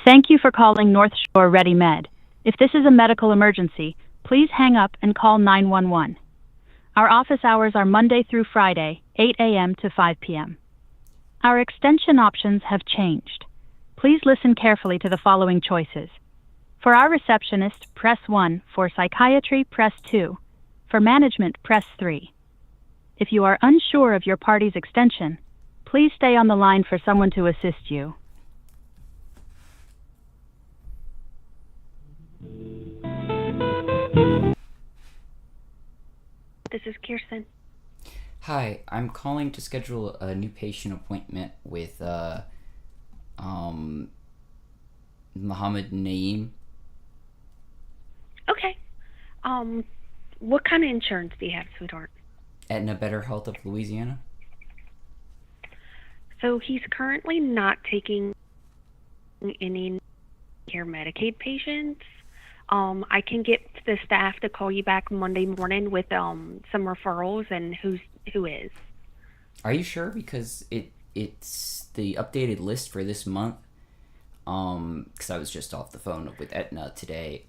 Thank you for calling North Shore Ready Med. If this is a medical emergency, please hang up and call 911. Our office hours are Monday through Friday, 8 a.m. to 5 p.m. Our extension options have changed. Please listen carefully to the following choices. For our receptionist, press 1. For psychiatry, press 2. For management, press 3. If you are unsure of your party's extension, please stay on the line for someone to assist you. This is Kirsten. Hi, I'm calling to schedule a new patient appointment with Mohammad Naeem. Okay. What kind of insurance do you have, sweetheart? Aetna Better Health of Louisiana. So he's currently not taking any care Medicaid patients. I can get the staff to call you back Monday morning with some referrals and who is. Are you sure? Because it's the updated list for this month. Because I was just off the phone with Aetna today.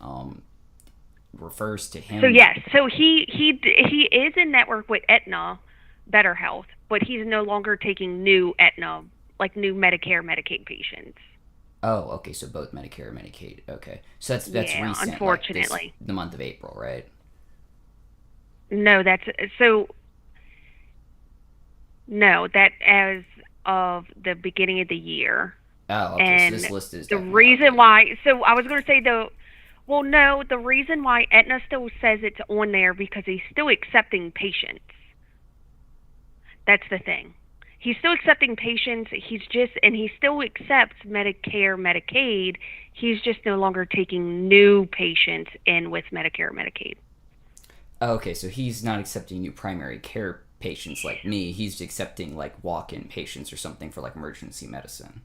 Refers to him. So yes, so he is in network with Aetna Better Health, but he's no longer taking new Aetna, like new Medicare Medicaid patients. Oh, okay. So both Medicare and Medicaid. Okay, so that's yeah, recent. Unfortunately, like the month of April, right? No, that's so. No, that as of the beginning of the year. Oh, okay. And so this list is the reason why. So I was going to say Well, no, the reason why Aetna still says it's on there because he's still accepting patients. That's the thing. He's still accepting patients. He still accepts Medicare, Medicaid. He's just no longer taking new patients in with Medicare, Medicaid. Oh, okay, so he's not accepting new primary care patients like me. He's accepting like walk-in patients or something for like emergency medicine.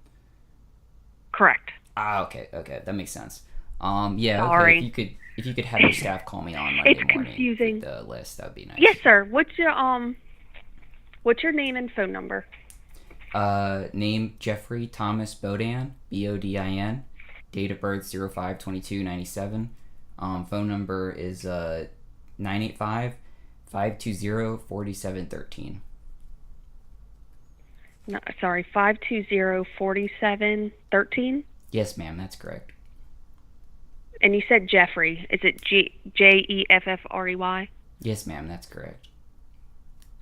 Correct. Ah, okay, that makes sense. Yeah, Sorry. okay. If you could have your staff call me on Monday morning confusing. with the list, that would be nice. Yes, sir. What's your name and phone number? Name Jeffrey Thomas Bodin, Bodin. Date of birth 05/22/97. Phone number is 985-520-4713. No, sorry, 520-4713? Yes, ma'am, that's correct. And you said Jeffrey. Is it Jeffrey? Yes, ma'am, that's correct.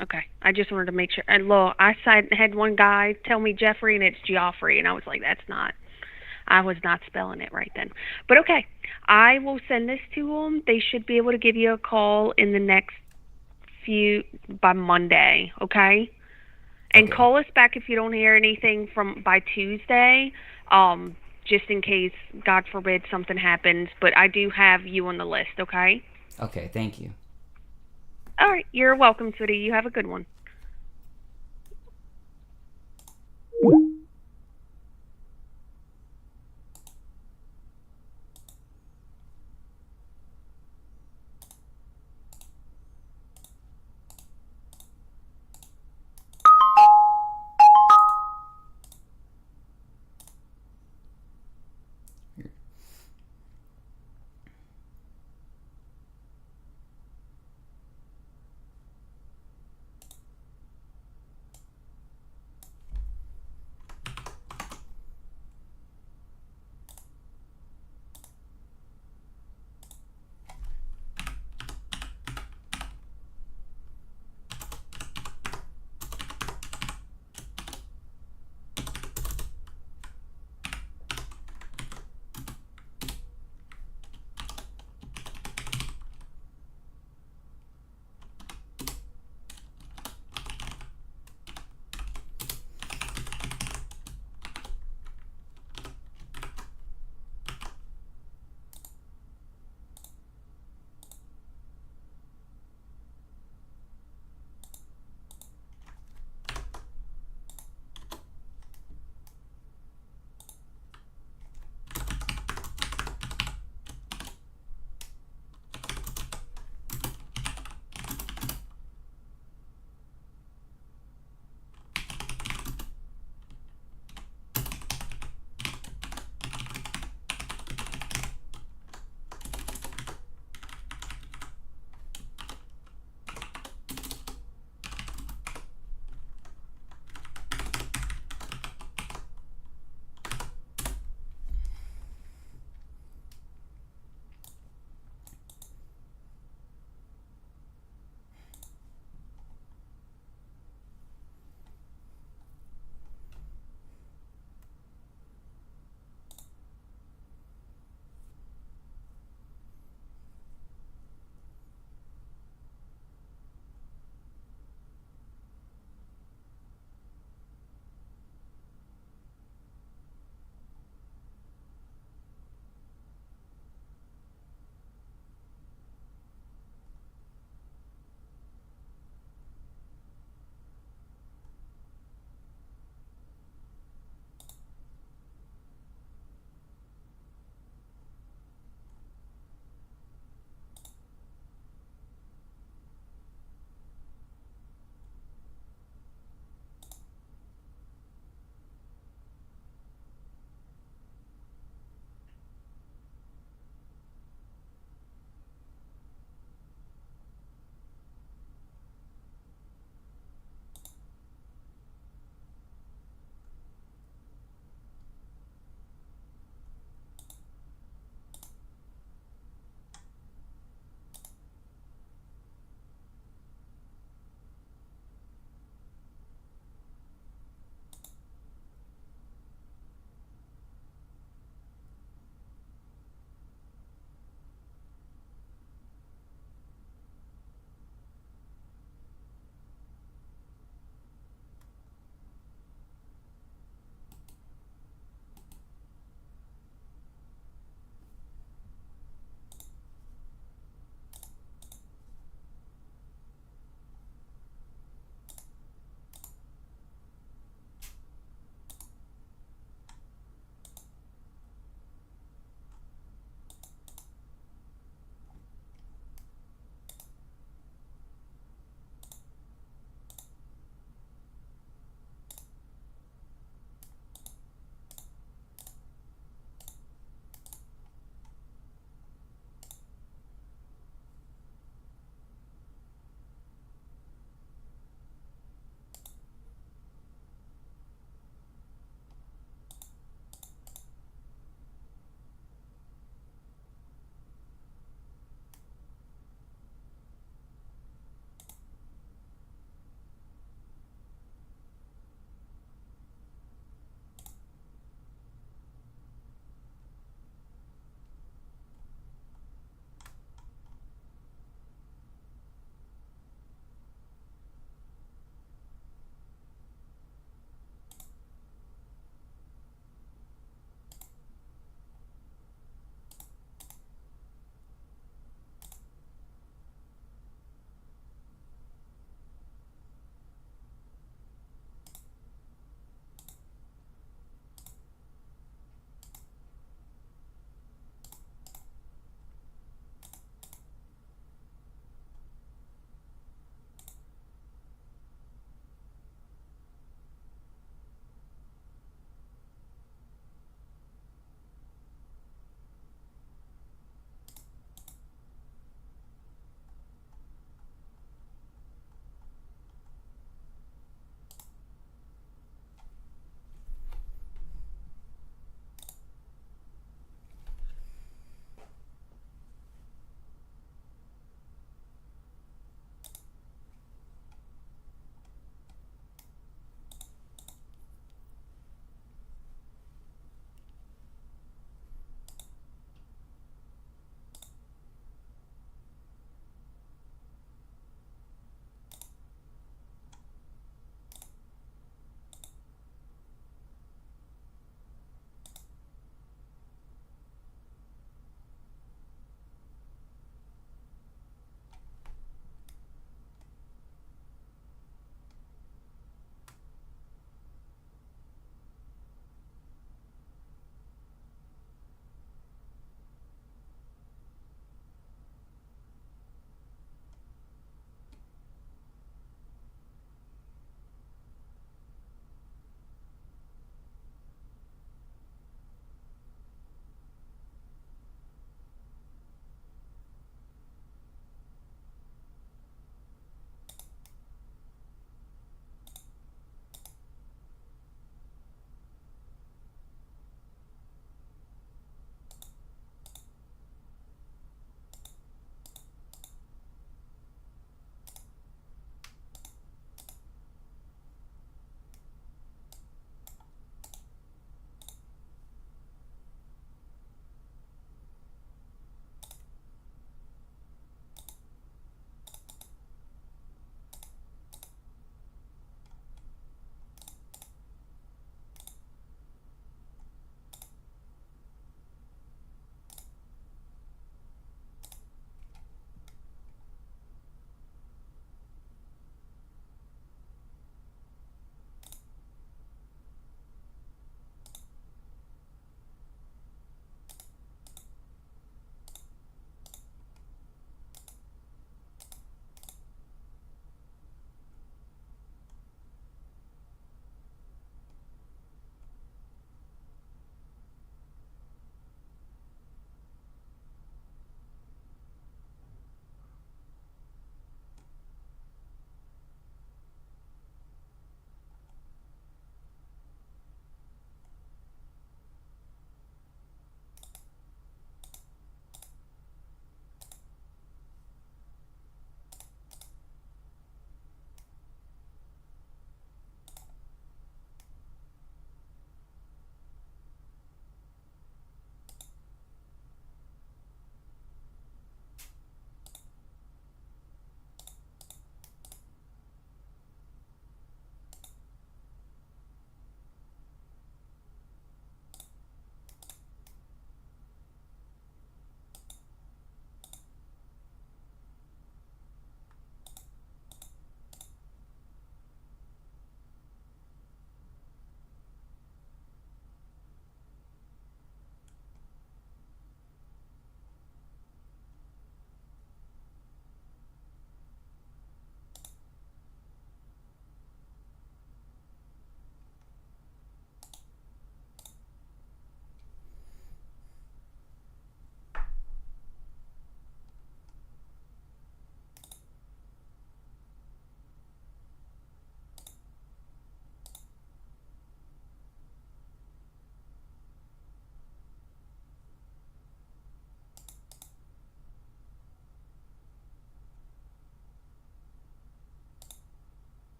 Okay, I just wanted to make sure. And look, I had one guy tell me Jeffrey, and it's Geoffrey, and I was like, I was not spelling it right then. But okay, I will send this to them. They should be able to give you a call in the next by Monday, okay? And okay. Call us back if you don't hear anything by Tuesday, just in case, God forbid, something happens. But I do have you on the list, okay? Okay, thank you. All right, you're welcome, sweetie. You have a good one.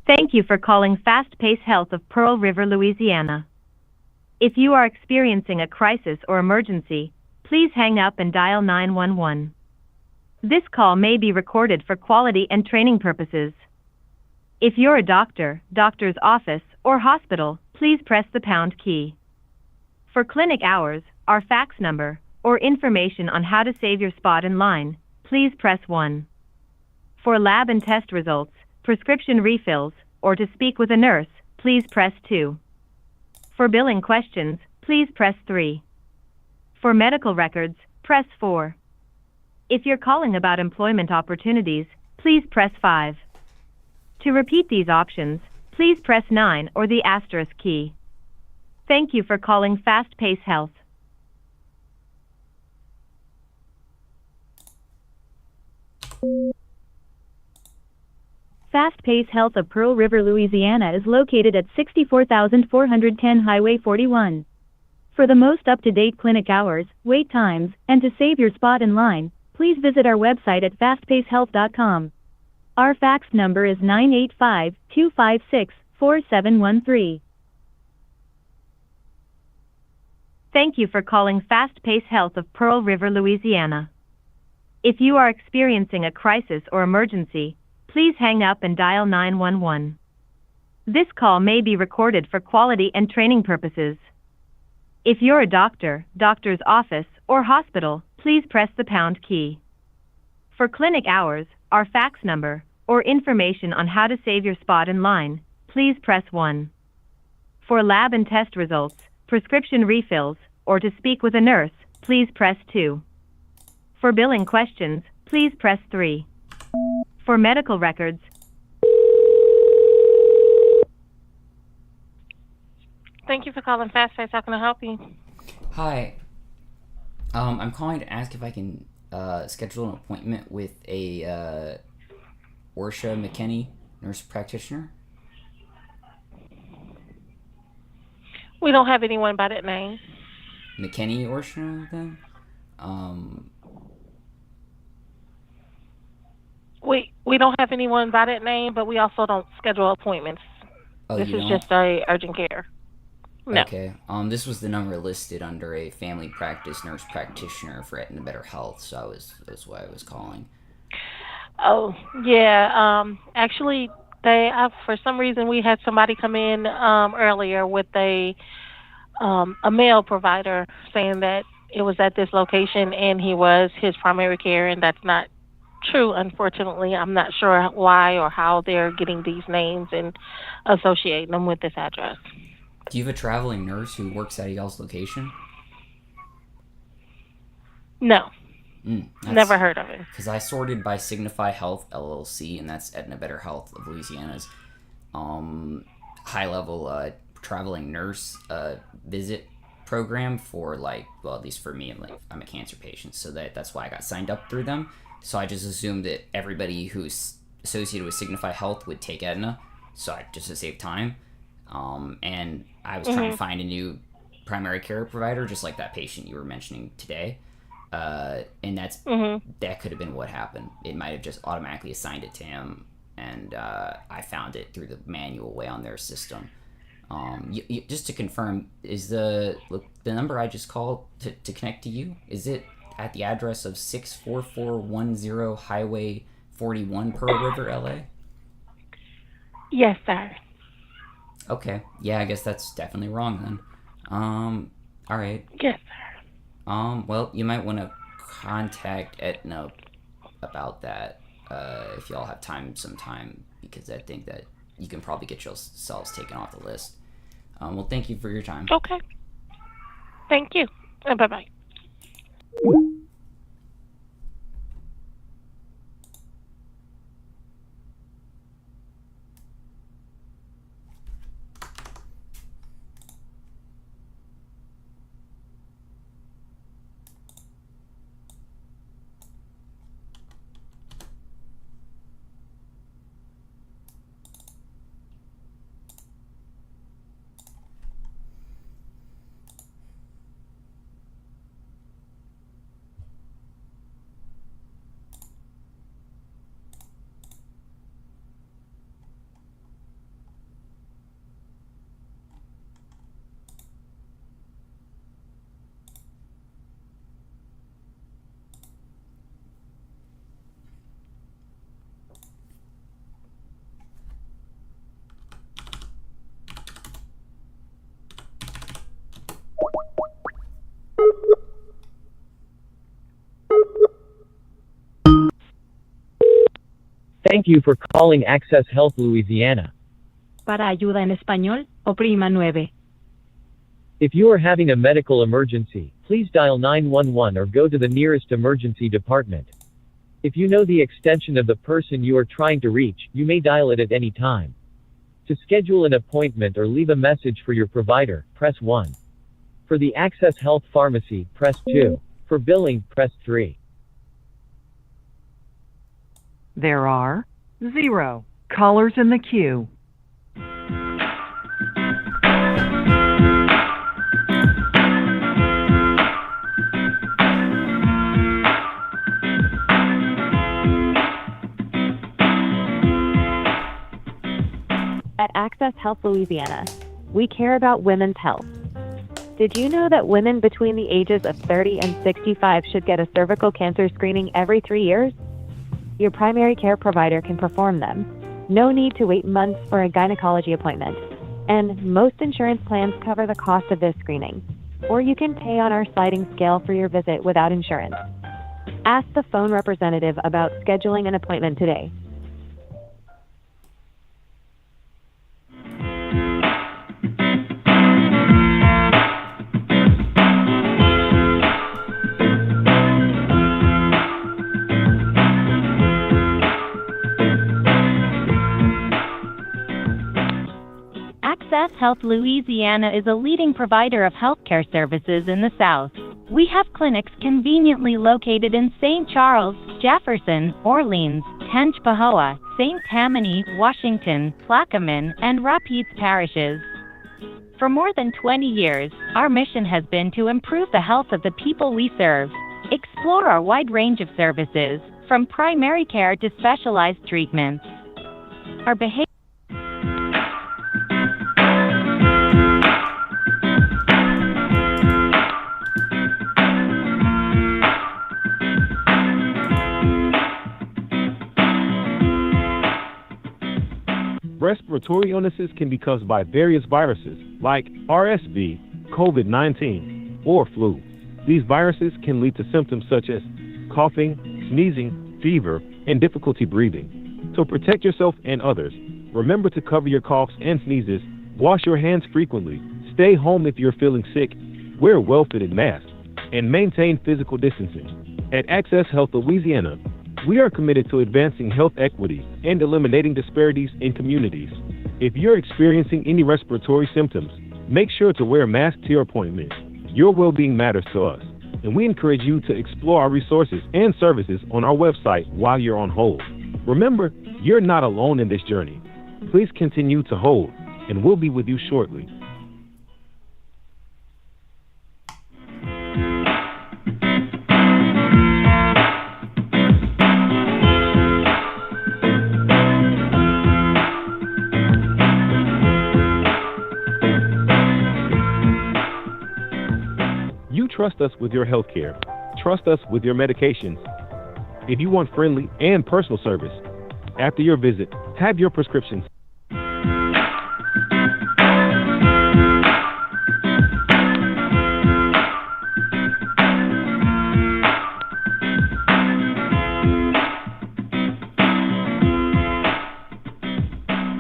Thank you for calling Fast Pace Health of Pearl River, Louisiana. If you are experiencing a crisis or emergency, please hang up and dial 911. This call may be recorded for quality and training purposes. If you're a doctor, doctor's office, or hospital, please press the pound key. For clinic hours, our fax number, or information on how to save your spot in line, please press 1. For lab and test results, prescription refills, or to speak with a nurse, please press 2. For billing questions, please press 3. For medical records, press 4. If you're calling about employment opportunities, please press 5. To repeat these options, please press 9 or the asterisk key. Thank you for calling Fast Pace Health. Fast Pace Health of Pearl River, Louisiana is located at 64,410 Highway 41. For the most up-to-date clinic hours, wait times, and to save your spot in line, please visit our website at fastpacehealth.com. Our fax number is 985-256-4713. Thank you for calling Fast Pace Health of Pearl River, Louisiana. If you are experiencing a crisis or emergency, please hang up and dial 911. This call may be recorded for quality and training purposes. If you're a doctor, doctor's office, or hospital, please press the pound key. For clinic hours, our fax number, or information on how to save your spot in line, please press 1. For lab and test results, prescription refills, or to speak with a nurse, please press 2. For billing questions, please press 3. For medical records, Thank you for calling Fast Face. How can I help you? Hi. I'm calling to ask if I can schedule an appointment with a Orsha Mckenney nurse practitioner. We don't have anyone by that name. Mckenney Orsha, then? We don't have anyone by that name, but we also don't schedule appointments. Oh, this you is don't? just a urgent care. No. Okay. This was the number listed under a family practice nurse practitioner for Aetna Better Health, so that's why I was calling. Oh, yeah. Actually, for some reason we had somebody come in earlier with a mail provider saying that it was at this location and he was his primary care, and that's not true, unfortunately. I'm not sure why or how they're getting these names and associating them with this address. Do you have a traveling nurse who works at y'all's location? No. Never heard of it. Because I sorted by Signify Health LLC, and that's Aetna Better Health of Louisiana's high-level traveling nurse visit program for, like, well, at least for me, I'm a cancer patient, so that's why I got signed up through them. So I just assumed that everybody who's associated with Signify Health would take Aetna, so just to save time. And I was trying to find a new primary care provider, just like that patient you were mentioning today. And that could have been what happened. It might have just automatically assigned it to him, and I found it through the manual way on their system. Just to confirm, is the number I just called to connect to you, is it at the address of 64410 Highway 41, Pearl River, LA? Yes, sir. Okay. Yeah, I guess that's definitely wrong then. All right. Yes, sir. Well, you might want to contact Aetna about that if y'all have time sometime, because I think that you can probably get yourselves taken off the list. Well, thank you for your time. Okay. Thank you. And bye-bye. Thank you for calling Access Health Louisiana. Para ayuda en español, oprima 9. If you are having a medical emergency, please dial 911 or go to the nearest emergency department. If you know the extension of the person you are trying to reach, you may dial it at any time. To schedule an appointment or leave a message for your provider, press 1. For the Access Health Pharmacy, press 2. For billing, press 3. There are 0 callers in the queue. At Access Health Louisiana, we care about women's health. Did you know that women between the ages of 30 and 65 should get a cervical cancer screening every 3 years? Your primary care provider can perform them. No need to wait months for a gynecology appointment. And most insurance plans cover the cost of this screening. Or you can pay on our sliding scale for your visit without insurance. Ask the phone representative about scheduling an appointment today. Access Health Louisiana is a leading provider of healthcare services in the South. We have clinics conveniently located in St. Charles, Jefferson, Orleans, Tangipahoa, St. Tammany, Washington, Plaquemine, and Rapides parishes. For more than 20 years, our mission has been to improve the health of the people we serve. Explore our wide range of services, from primary care to specialized treatments. Our behavior Respiratory illnesses can be caused by various viruses like RSV, COVID-19, or flu. These viruses can lead to symptoms such as coughing, sneezing, fever, and difficulty breathing. To protect yourself and others, remember to cover your coughs and sneezes, wash your hands frequently, stay home if you're feeling sick, wear well-fitted masks, and maintain physical distancing. At Access Health Louisiana, we are committed to advancing health equity and eliminating disparities in communities. If you're experiencing any respiratory symptoms, make sure to wear a mask to your appointment. Your well-being matters to us, and we encourage you to explore our resources and services on our website while you're on hold. Remember, you're not alone in this journey. Please continue to hold, and we'll be with you shortly. Trust us with your health care. Trust us with your medications. If you want friendly and personal service, after your visit, have your prescriptions.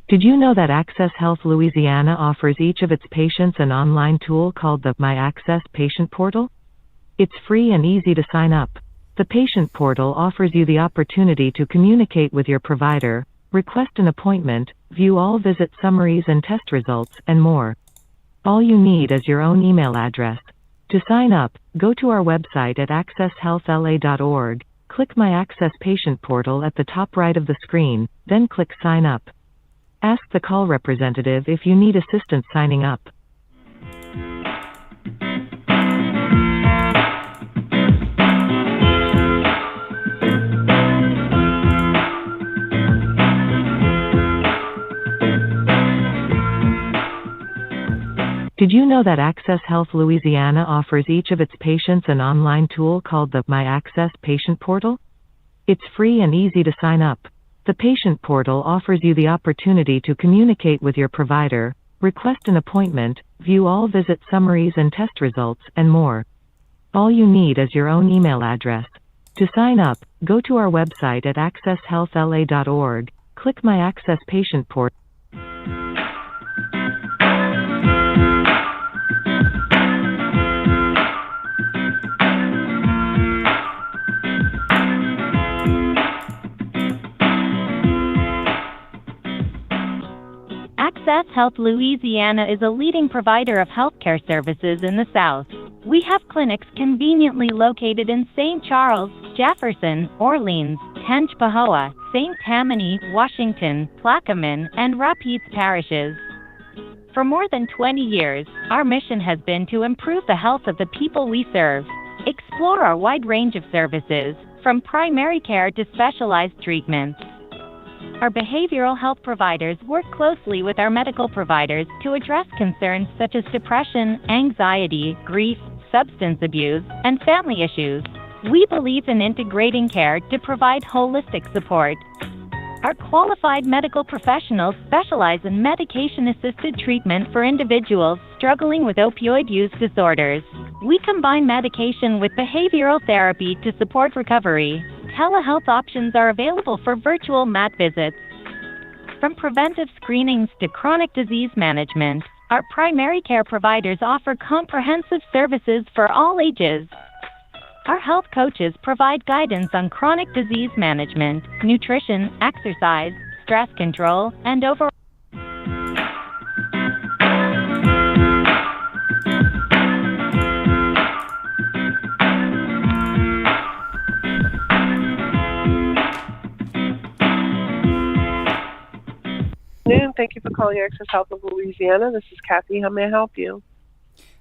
Did you know that Access Health Louisiana offers each of its patients an online tool called the My Access Patient Portal? It's free and easy to sign up. The Patient Portal offers you the opportunity to communicate with your provider, request an appointment, view all visit summaries and test results, and more. All you need is your own email address. To sign up, go to our website at accesshealthla.org, click My Access Patient Portal at the top right of the screen, then click Sign Up. Ask the call representative if you need assistance signing up. Did you know that Access Health Louisiana offers each of its patients an online tool called the My Access Patient Portal? It's free and easy to sign up. The Patient Portal offers you the opportunity to communicate with your provider, request an appointment, view all visit summaries and test results, and more. All you need is your own email address. To sign up, go to our website at accesshealthla.org, click My Access Patient Portal. Access Health Louisiana is a leading provider of healthcare services in the South. We have clinics conveniently located in St. Charles, Jefferson, Orleans, Tangipahoa, St. Tammany, Washington, Plaquemine, and Rapides parishes. For more than 20 years, our mission has been to improve the health of the people we serve. Explore our wide range of services, from primary care to specialized treatments. Our behavioral health providers work closely with our medical providers to address concerns such as depression, anxiety, grief, substance abuse, and family issues. We believe in integrating care to provide holistic support. Our qualified medical professionals specialize in medication-assisted treatment for individuals struggling with opioid use disorders. We combine medication with behavioral therapy to support recovery. Telehealth options are available for virtual mat visits. From preventive screenings to chronic disease management, our primary care providers offer comprehensive services for all ages. Our health coaches provide guidance on chronic disease management, nutrition, exercise, stress control, and overall. Thank you for calling Access Health of Louisiana. This is Kathy. How may I help you?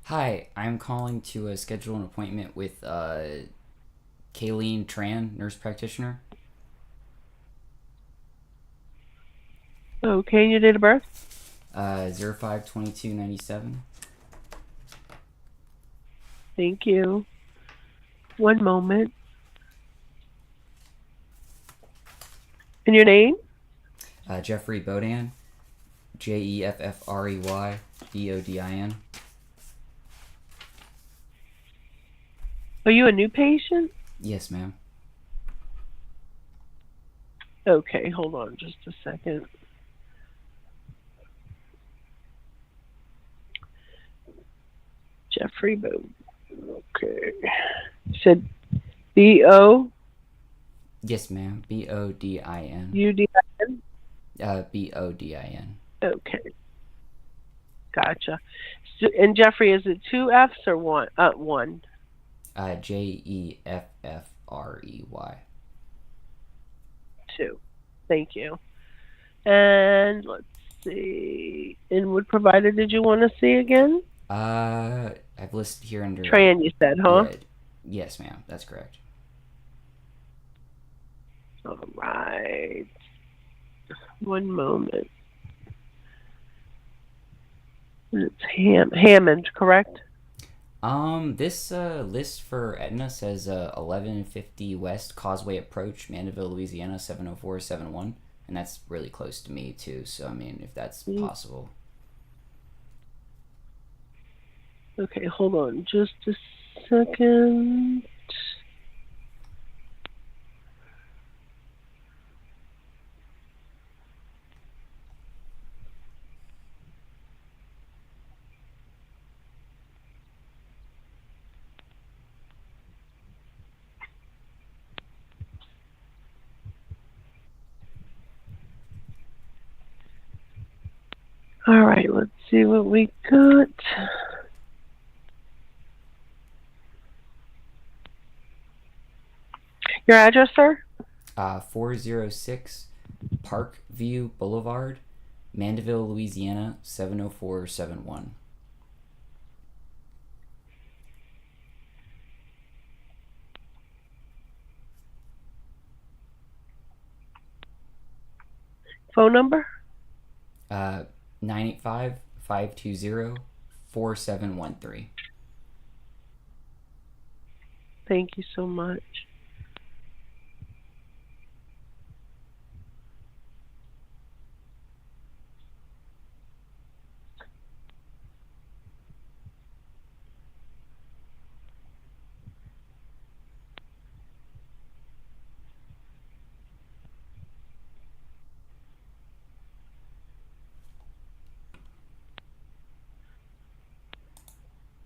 Hi, I'm calling to schedule an appointment with Kayleen Tran, nurse practitioner. Okay, your date of birth? 05/22/97. Thank you. One moment. And your name? Jeffrey Bodin. Jeffrey Bodin. Are you a new patient? Yes, ma'am. Okay, hold on just a second. Jeffrey Bodin. Okay. You said B-O? Yes, ma'am. Bodin. U-D-I-N? Bodin. Okay. Gotcha. So, and Jeffrey, is it two F's or one? One. Jeffrey. Two. Thank you. And let's see. And what provider did you want to see again? I've listed here under Tran, you said, huh? Yeah, yes, ma'am. That's correct. All right. One moment. It's Hammond, correct? This list for Aetna says 1150 West Causeway Approach, Mandeville, Louisiana 70471, and that's really close to me too. So I mean, if that's possible. Okay, hold on just a second. All right, let's see what we got. Your address, sir? 406 Parkview Boulevard, Mandeville, Louisiana 70471. Phone number? 985-520-4713. Thank you so much.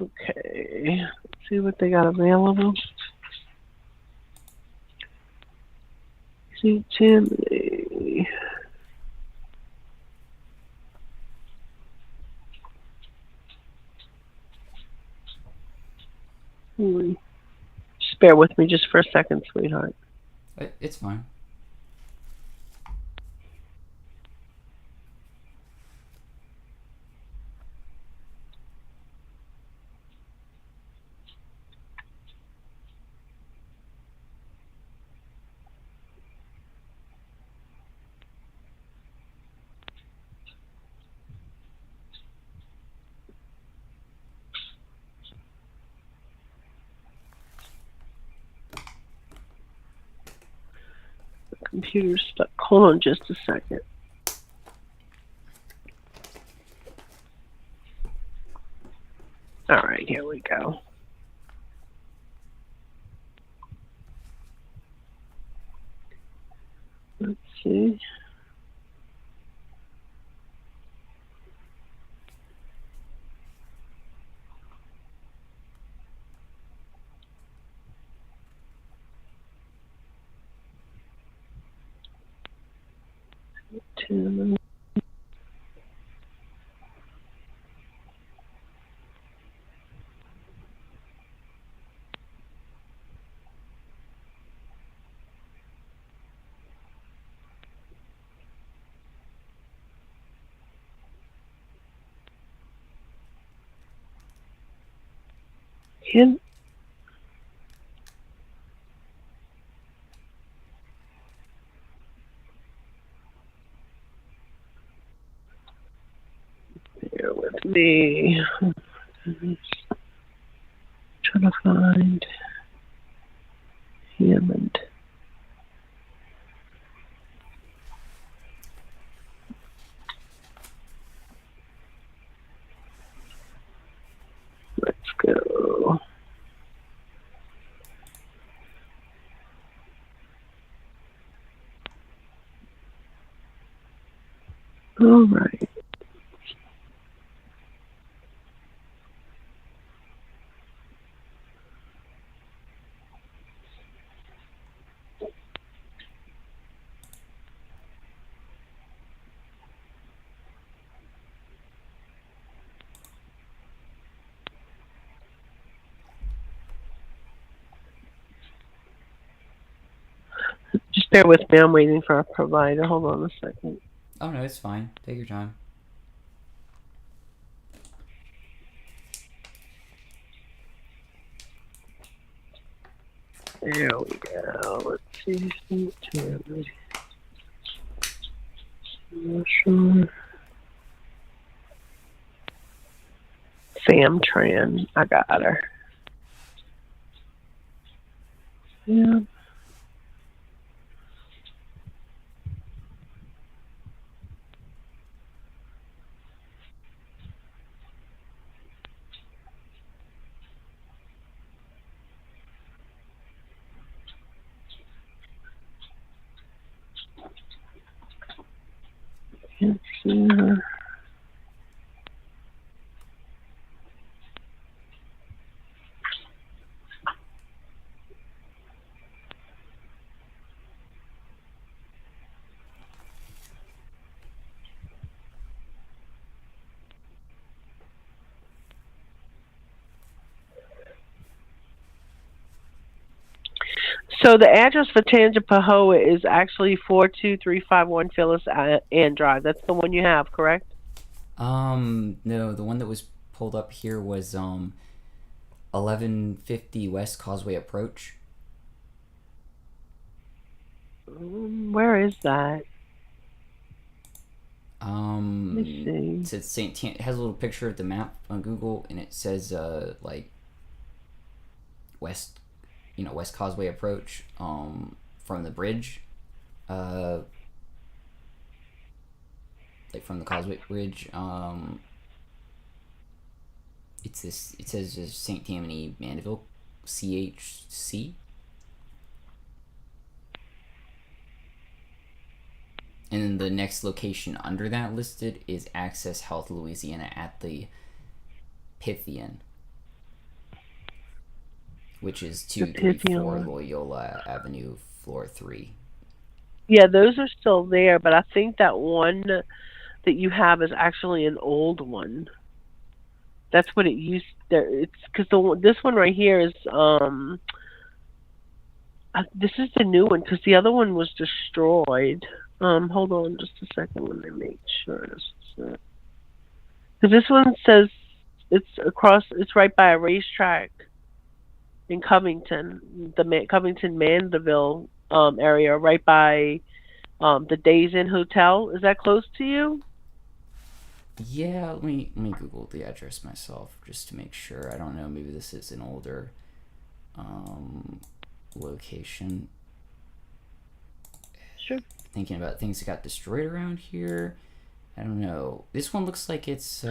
Okay. Let's see what they got available. See, Chimney. Just bear with me just for a second, sweetheart. It's fine. Computer's stuck. Hold on just a second. All right, here we go. Let's see. Tim. Him. Bear with me. Trying to find Hammond. Let's go. All right. Just bear with me. I'm waiting for a provider. Hold on a second. Oh no, it's fine. Take your time. There we go. Let's see. Sure. Sam Tran. I got her. Yeah. Can't see her. So the address for Tangipahoa is actually 42351 Phyllis Ann Drive. That's the one you have, correct? No, the one that was pulled up here was 1150 West Causeway Approach. Where is that? Let me see. It says it has a little picture of the map on Google, and it says like West Causeway Approach from the bridge, like from the Causeway Bridge. It says St. Tammany, Mandeville, CHC. And then the next location under that listed is Access Health Louisiana at the Pythian. which is The 234 Pipiola. Loyola Avenue, floor 3. Yeah, those are still there, but I think that one that you have is actually an old one. That's what it used. There, it's because this one right here is this is the new one because the other one was destroyed. Hold on just a second. Let me make sure this is it. Because this one says it's right by a racetrack in Covington, the Covington Mandeville area, right by the Days Inn Hotel. Is that close to you? Yeah, let me Google the address myself just to make sure. I don't know, maybe this is an older location. Sure. Thinking about things that got destroyed around here. I don't know. This one looks like it's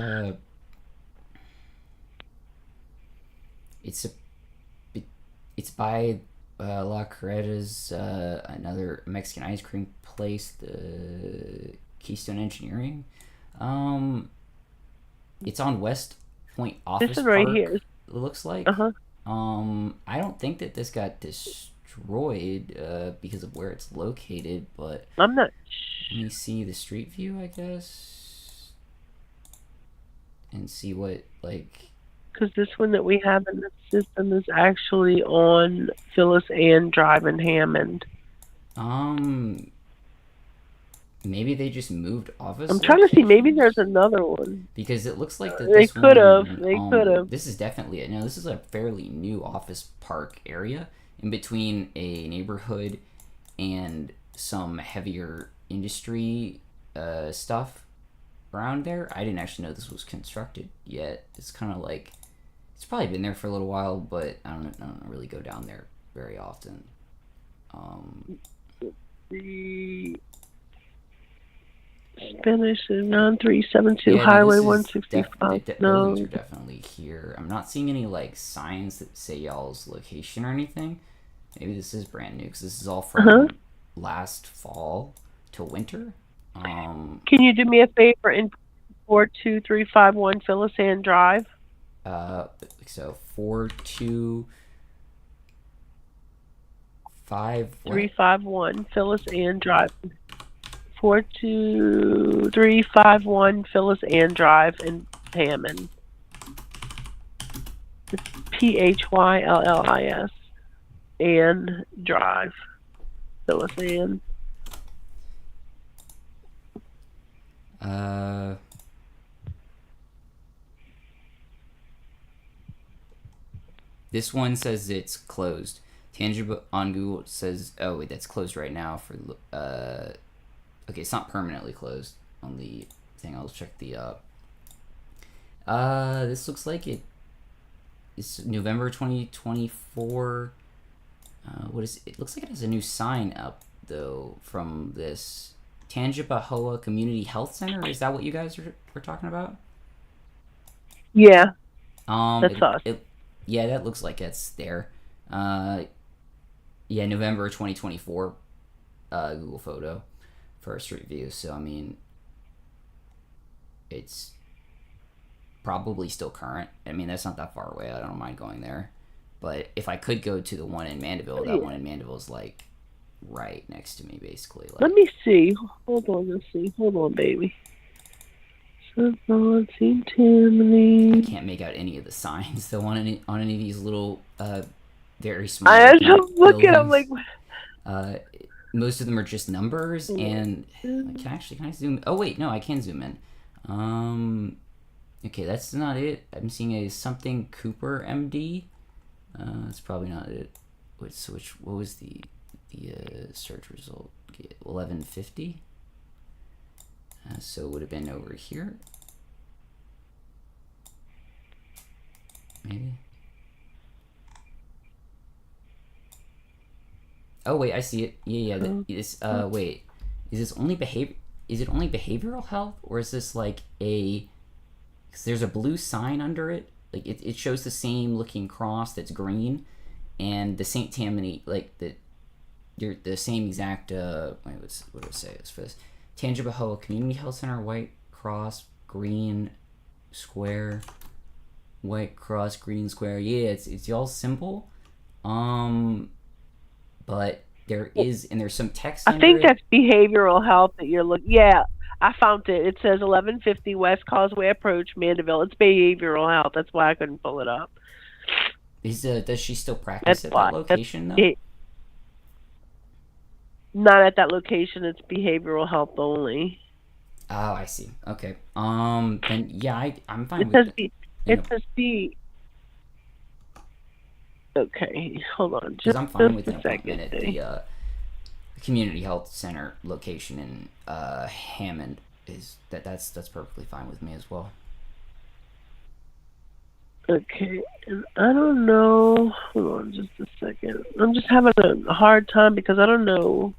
by La Carreta's, another Mexican ice cream place, the Keystone Engineering. It's on West Point Office This one right Park, here. it looks like. Uh-huh. I don't think that this got destroyed because of where it's located, but I'm not. let me see the street view, I guess, and see what, like... Because this one that we have in the system is actually on Phyllis Ann Drive in Hammond. Maybe they just moved office. I'm trying to see. Maybe there's another one. Because it looks like that They this could have. one, They could have. This is definitely this is a fairly new office park area in between a neighborhood and some heavier industry stuff around there. I didn't actually know this was constructed yet. It's kind of like, it's probably been there for a little while, but I don't really go down there very often. The Spanish 9372 Highway 165. The buildings are definitely here. I'm not seeing any like signs that say y'all's location or anything. Maybe this is brand new because this is all from last fall to winter. Can you do me a favor and 42351 Phyllis Ann Drive? So 351 Phyllis Ann Drive. 42351 Phyllis Ann Drive in Hammond. It's Phyllis Ann Drive. Phyllis Ann. This one says it's closed. Tangible on Google says, oh wait, that's closed right now for okay, it's not permanently closed on the thing. I'll check the this looks like it's November 2024. What is it? It looks like it has a new sign up though from this Tangipahoa Community Health Center. Is that what you guys were talking about? Yeah. That's us. Yeah, that looks like it's there. Yeah, November 2024 Google photo for a street view. So, I mean, it's probably still current. I mean, that's not that far away. I don't mind going there. But if I could go to the one in Mandeville, that one in Mandeville is like right next to me, basically. Like, let me see. Hold on, let's see. Hold on, baby. I can't make out any of the signs though on any of these little very small. I just look at them like. Most of them are just numbers, and can I zoom? Oh wait, no, I can zoom in. Okay, that's not it. I'm seeing a something Cooper MD. That's probably not it. What was the search result? 1150. So it would have been over here. Maybe. Oh wait, I see it. Yeah. Wait, is this only Is it only behavioral health, or is this like a? Because there's a blue sign under it. Like it shows the same looking cross that's green, and the Saint Tammany the same exact. What do I say? It's for this. Tangipahoa Community Health Center, white cross, green square, white cross, green square. Yeah, it's y'all's symbol. But there's some text. I think that's behavioral health that you're looking. Yeah, I found it. It says 1150 West Causeway Approach, Mandeville. It's behavioral health. That's why I couldn't pull it up. Does she still practice at that location though? Not at that location. It's behavioral health only. Oh, I see. Okay. Then yeah, I'm fine with it. It says B. Okay, hold on. Because I'm fine with an appointment at the community health center location in Hammond. That's perfectly fine with me as well. Okay, and I don't know. Hold on, just a second. I'm just having a hard time because I don't know.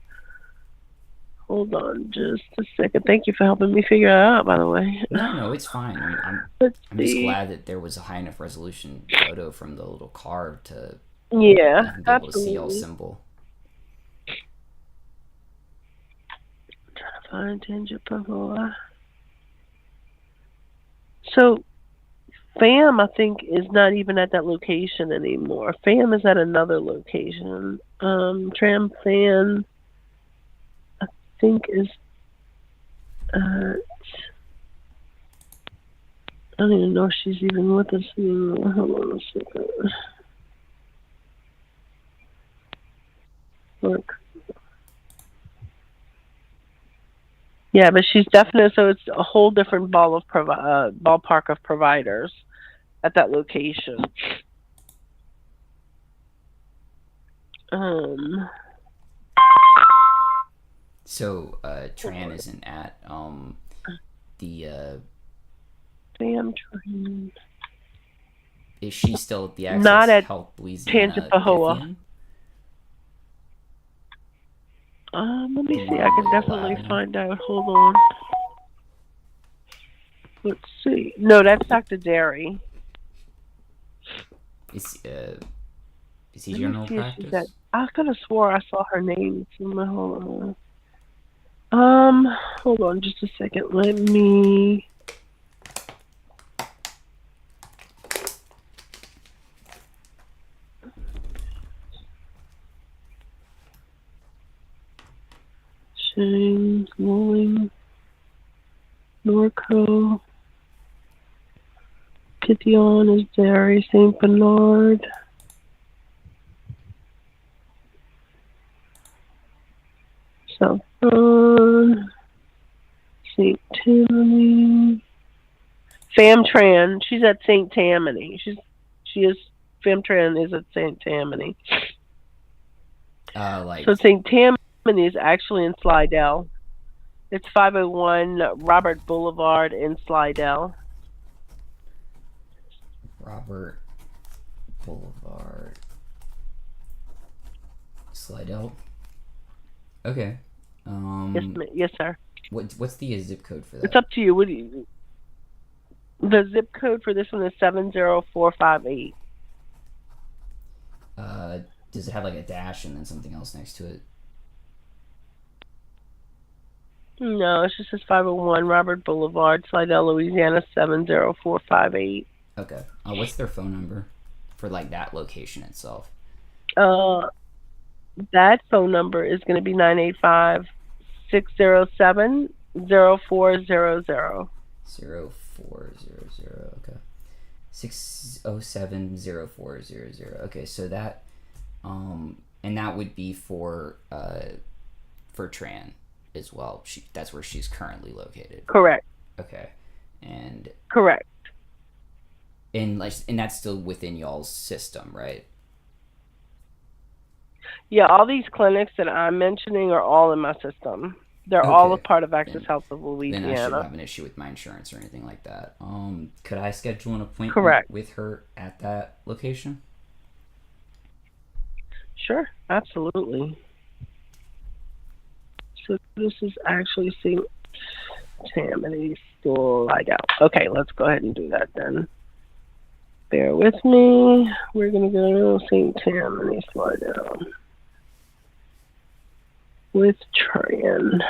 Hold on, just a second. Thank you for helping me figure it out, by the way. No, it's fine. I'm just glad that there was a high enough resolution photo from the little car to be able to see y'all symbol. I'm trying to find tangent before. So, FAM, I think, is not even at that location anymore. FAM is at another location. Tram FAM, I think, is at... I don't even know if she's even with us anymore. Hold on a second. Look. Yeah, but she's definitely, so it's a whole different ballpark of providers at that location. So Tran isn't at the Sam Tran. Is she still at the Access Not at Health Louisiana? Tangipahoa. Let me see. I can definitely find out. Hold on. Let's see. No, that's Dr. Derry. Is he general practice? I could have swore I saw her name somewhere. Hold on. Hold on just a second. Let me. James, Rolling, Norco, Kittion is Derry, St. Bernard, South Bern, St. Tammany, Famtran. She's at St. Tammany. Famtran is at St. Tammany. So St. Tammany is actually in Slidell. It's 501 Robert Boulevard in Slidell. Robert Boulevard, Slidell. Okay. Yes, sir. What's the zip code for that? It's up to you. The zip code for this one is 70458. Does it have like a dash and then something else next to it? No, it's just 501 Robert Boulevard, Slidell, Louisiana 70458. Okay. What's their phone number for like that location itself? That phone number is going to be 985-607-0400. 0400. Okay. 607-0400. Okay, so that and that would be for Tran as well. That's where she's currently located. Correct. Okay. And correct. And that's still within y'all's system, right? Yeah, all these clinics that I'm mentioning are all in my system. They're all a part of Access Health of Louisiana. Then I shouldn't have an issue with my insurance or anything like that. Could I schedule an appointment with her at that location? Sure, absolutely. So this is actually St. Tammany Slidell. Okay, let's go ahead and do that then. Bear with me. We're going to go St. Tammany Slidell with Tran.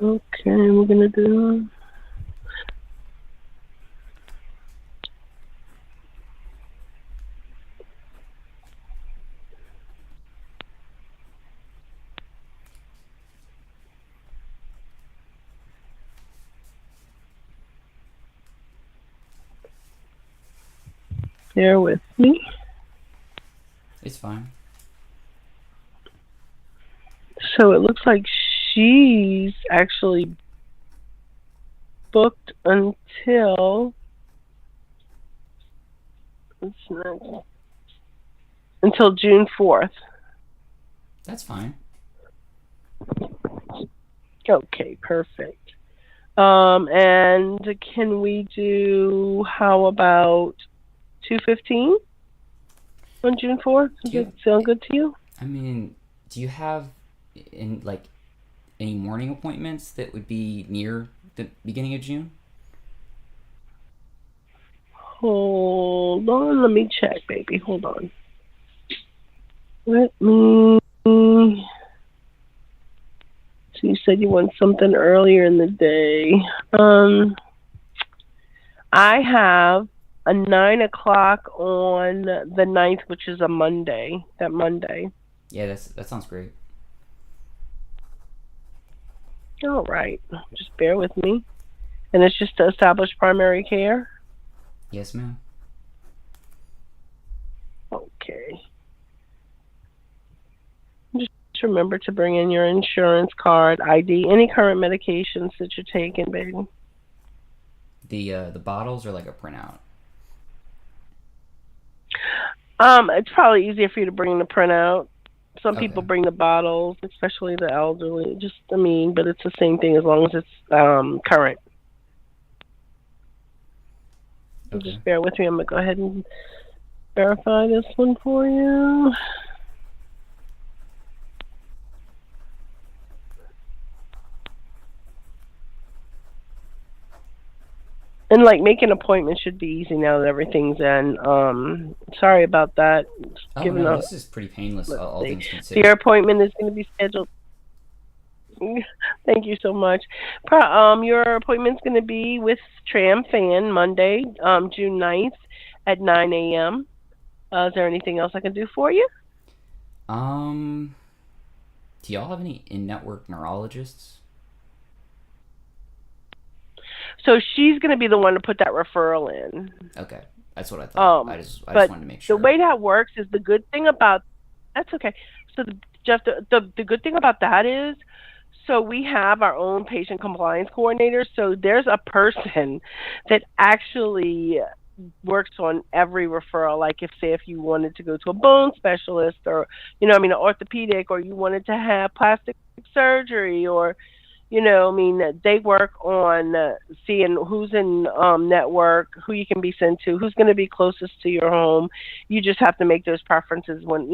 Okay, we're going to do Bear with me. It's fine. So it looks like she's actually booked until June 4th. That's fine. Okay, perfect. And can we do, how about 2:15 on June 4th? Does that sound good to you? I mean, do you have any morning appointments that would be near the beginning of June? Hold on, let me check, baby. Hold on. Let me. So you said you want something earlier in the day. I have a 9 o'clock on the 9th, which is a Monday. That Monday. Yeah, that sounds great. All right. Just bear with me. And it's just to establish primary care? Yes, ma'am. Okay. Just remember to bring in your insurance card, ID, any current medications that you're taking, baby. The bottles are like a printout. It's probably easier for you to bring the printout. Some people bring the bottles, especially the elderly. But it's the same thing as long as it's current. Okay. Just bear with me. I'm going to go ahead and verify this one for you. And making appointments should be easy now that everything's in. Sorry about that. This is pretty painless, all things So considered. your appointment is going to be scheduled. Thank you so much. Your appointment's going to be with Tram Fan Monday, June 9th at 9 a.m. Is there anything else I can do for you? Do y'all have any in-network neurologists? So she's going to be the one to put that referral in. Okay, that's what I thought. I just wanted to make sure. The way that works is the good thing about that's okay. So Jeff, the good thing about that is, so we have our own patient compliance coordinator. So there's a person that actually works on every referral. Like if you wanted to go to a bone specialist or an orthopedic, or you wanted to have plastic surgery, or they work on seeing who's in network, who you can be sent to, who's going to be closest to your home. You just have to make those preferences when,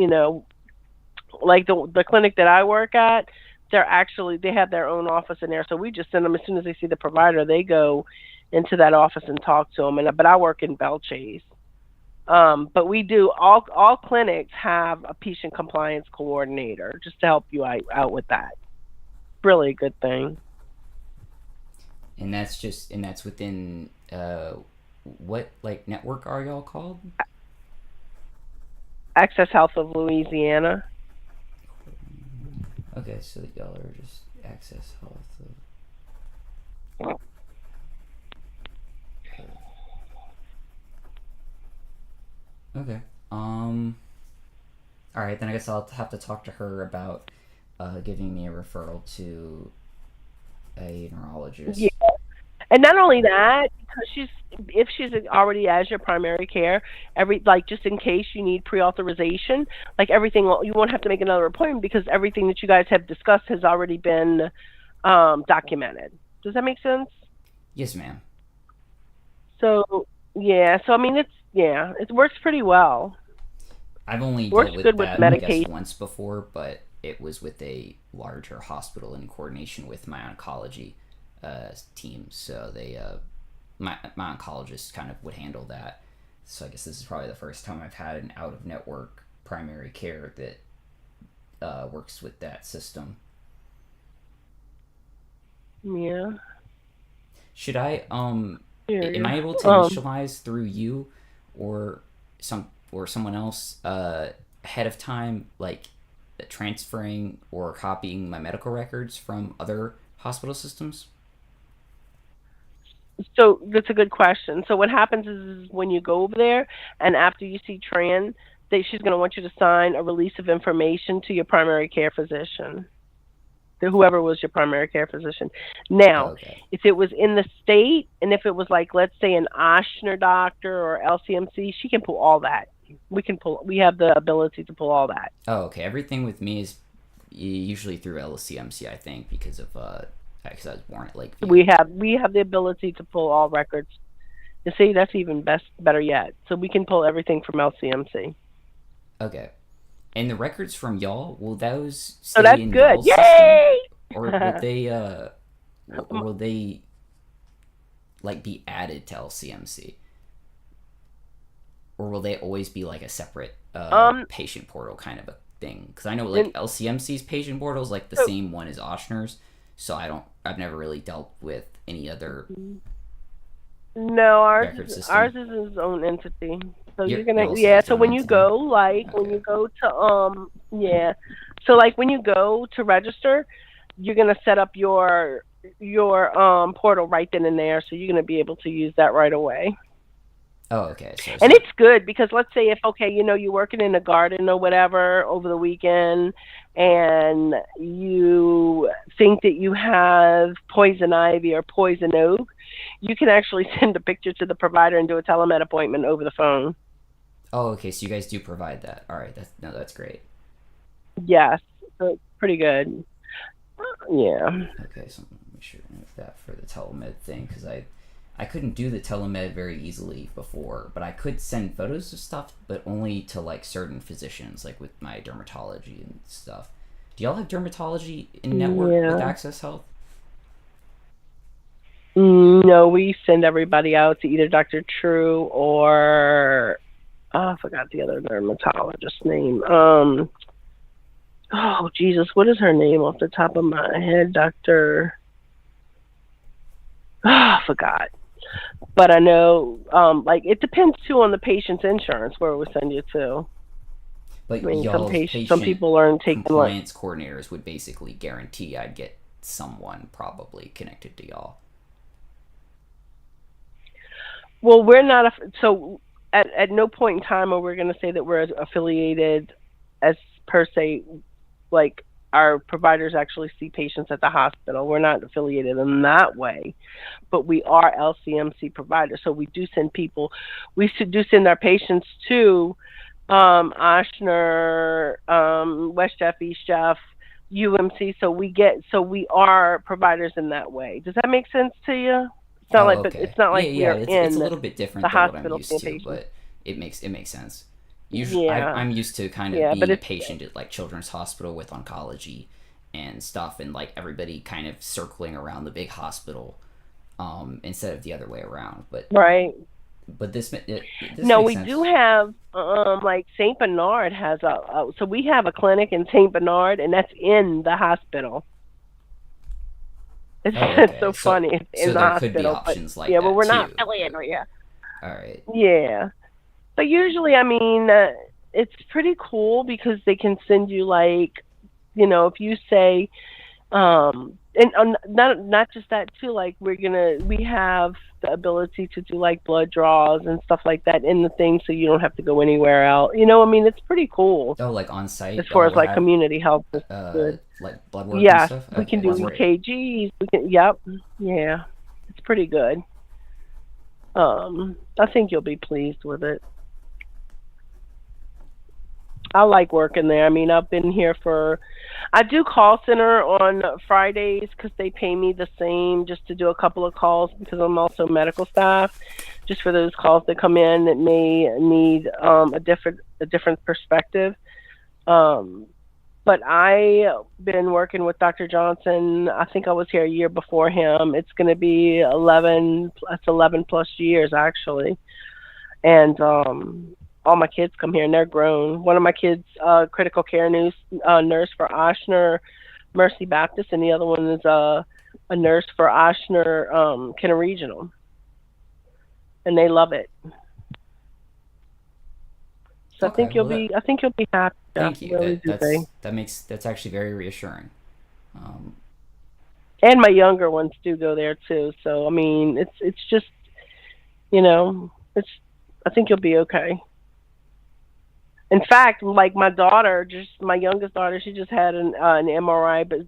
like the clinic that I work at, they have their own office in there. So we just send them, as soon as they see the provider, they go into that office and talk to them. But I work in Belchase. But we do, all clinics have a patient compliance coordinator just to help you out with that. Really a good thing. And that's within what network are y'all called? Access Health of Louisiana. Okay, so y'all are just Access Health of... Okay. Alright, then I guess I'll have to talk to her about giving me a referral to a neurologist. Yeah. And not only that, because if she's already as your primary care, just in case you need pre-authorization, everything, you won't have to make another appointment because everything that you guys have discussed has already been documented. Does that make sense? Yes, ma'am. So yeah, it works pretty well. I've only Works dealt with good that, with I guess, medicaid. once before, but it was with a larger hospital in coordination with my oncology team. So they, my oncologist kind of would handle that. So I guess this is probably the first time I've had an out-of-network primary care that works with that system. Yeah. Should I am I able to initialize through you or someone else ahead of time, transferring or copying my medical records from other hospital systems? So that's a good question. So what happens is when you go over there and after you see Tran, she's going to want you to sign a release of information to your primary care physician, to whoever was your primary care physician. Now, if it was in the state and if it was like, let's say an Ochsner doctor or LCMC, she can pull all that. We have the ability to pull all that. Oh, okay. Everything with me is usually through LCMC, I think, because of because I was born at Lakeview. We have the ability to pull all records. You see, that's even better yet. So we can pull everything from LCMC. Okay. And the records from y'all, will those stay that's in good. y'all's Yay! system? Or will they like be added to LCMC? Or will they always be like a separate patient portal kind of a thing? Because I know like LCMC's patient portal is like the same one as Ochsner's, so I've never really dealt with any other. No, ours is its own entity. So you're gonna So when you go when you go to so like when you go to register, you're gonna set up your portal right then and there. So you're gonna be able to use that right away. Oh, okay. And it's good because let's say if, you're working in a garden or whatever over the weekend and you think that you have poison ivy or poison oak, you can actually send a picture to the provider and do a telemed appointment over the phone. Oh, okay. So you guys do provide that. All right. That's great. Yes. So it's pretty good. Yeah. Okay. So make sure to note that for the telemed thing because I couldn't do the telemed very easily before, but I could send photos of stuff, but only to like certain physicians, like with my dermatology and stuff. Do y'all have dermatology in network with Access Health? No, we send everybody out to either Dr. True or I forgot the other dermatologist's name. Oh Jesus, what is her name off the top of my head? Dr. I forgot. But I know, it depends too on the patient's insurance where we send you to. But some people aren't taking compliance coordinators would basically guarantee I'd get someone probably connected to y'all. Well, we're not. So at no point in time are we going to say that we're affiliated as per se, like our providers actually see patients at the hospital. We're not affiliated in that way, but we are LCMC providers. So we do send people, we do send our patients to Ochsner, West Jeff, East Jeff, UMC. So we are providers in that way. Does that make sense to you? It's not but it's not like it's a little bit different than what I'm used to, but it makes sense. Usually, I'm used to kind of being a patient at like Children's Hospital with oncology and stuff, and like everybody kind of circling around the big hospital instead of the other way around. But But this no, makes we sense. do have like Saint Bernard has so we have a clinic in Saint Bernard, and that's in the hospital. It's so funny. It's in the hospital. Could be options like but that we're not too. affiliated. All right. Yeah. But usually, I mean, it's pretty cool because they can send you like, if you say, and not just that too, like we have the ability to do like blood draws and stuff like that in the thing, so you don't have to go anywhere else. I mean, it's pretty cool. Oh, like on site. As far as like community health is good. Like blood work and stuff. We can do EKGs. We can. Yep. Yeah. It's pretty good. I think you'll be pleased with it. I like working there. I mean, I've been here I do call center on Fridays because they pay me the same just to do a couple of calls because I'm also medical staff, just for those calls that come in that may need a different perspective. But I've been working with Dr. Johnson. I think I was here a year before him. It's going to be 11 plus years actually. And all my kids come here and they're grown. One of my kids, critical care nurse for Ochsner Mercy Baptist, and the other one is a nurse for Ochsner Kenner Regional, and they love it. So I think you'll be happy. Thank you. Really That's actually very reassuring. And my younger ones do go there too. So I mean, it's just, it's. I think you'll be okay. In fact, like my daughter, just my youngest daughter, she just had an MRI, but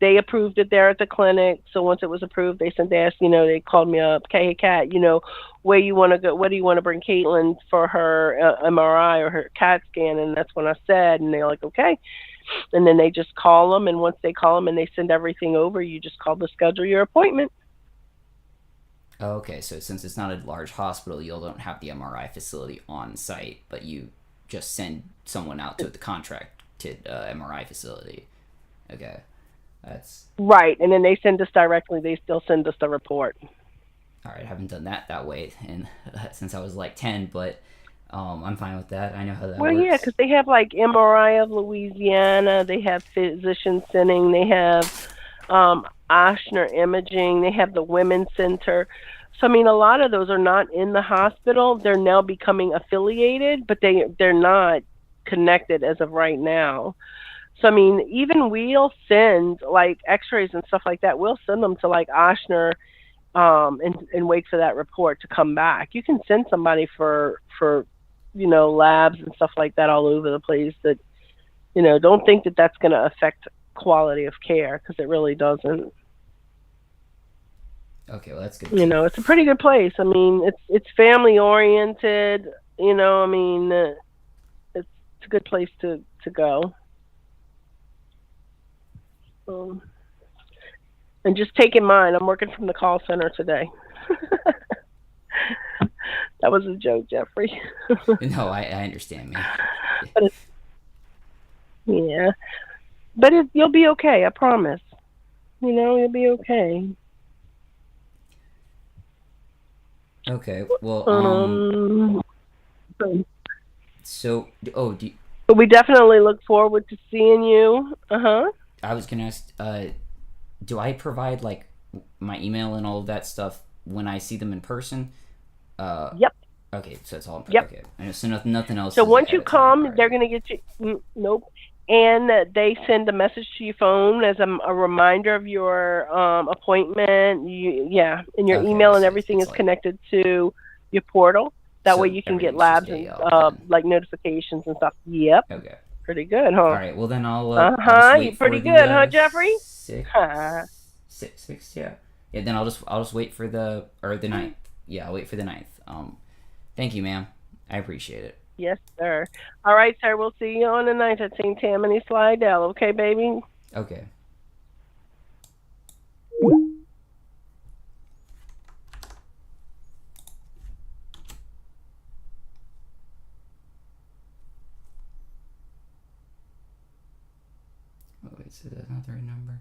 they approved it there at the clinic. So once it was approved, they sent they called me up, hey Kat, where you want to go? Where do you want to bring Caitlin for her MRI or her CAT scan? And that's when I said, and they're like, okay. And then they just call them, and once they call them and they send everything over, you just call to schedule your appointment. Oh, okay, so since it's not a large hospital, you don't have the MRI facility on site, but you just send someone out to the contracted MRI facility. Okay, that's... Right, and then they send us directly. They still send us the report. All right, I haven't done that way and since I was like 10, but I'm fine with that. I know how that works. Well, yeah, because they have like MRI of Louisiana. They have physician sending. They have Oshner Imaging. They have the Women's Center. So, I mean, a lot of those are not in the hospital. They're now becoming affiliated, but they're not connected as of right now. So, I mean, even we'll send, like, x-rays and stuff like that. We'll send them to, like, Oshner and wait for that report to come back. You can send somebody for labs and stuff like that all over the place that, don't think that that's going to affect quality of care, because it really doesn't. Okay, well, that's good. It's a pretty good place. I mean, it's family oriented. I mean, it's a good place to go. And just take in mind, I'm working from the call center today. That was a joke, Jeffrey. No, I understand, man. But you'll be okay, I promise. You'll be okay. Okay, well, But we definitely look forward to seeing you. I was gonna ask, do I provide, like, my email and all of that stuff when I see them in person? Yep. Okay, so it's all... Yep. Okay, so nothing else. So once you come, they're going to get you... Nope. And they send a message to your phone as a reminder of your appointment. And your email and everything is connected to your portal. That way you can get labs and like notifications and stuff. Yep. Okay. Pretty good, huh? All right. Well, then I'll. You're pretty good, huh, Jeffrey? 6, yeah. Yeah. Then I'll just wait for the 9th. Yeah, I'll wait for the 9th. Thank you, ma'am. I appreciate it. Yes, sir. All right, sir. We'll see you on the 9th at St. Tammany Slidell. Okay, baby? Okay. Oh, wait, so that's not the right number.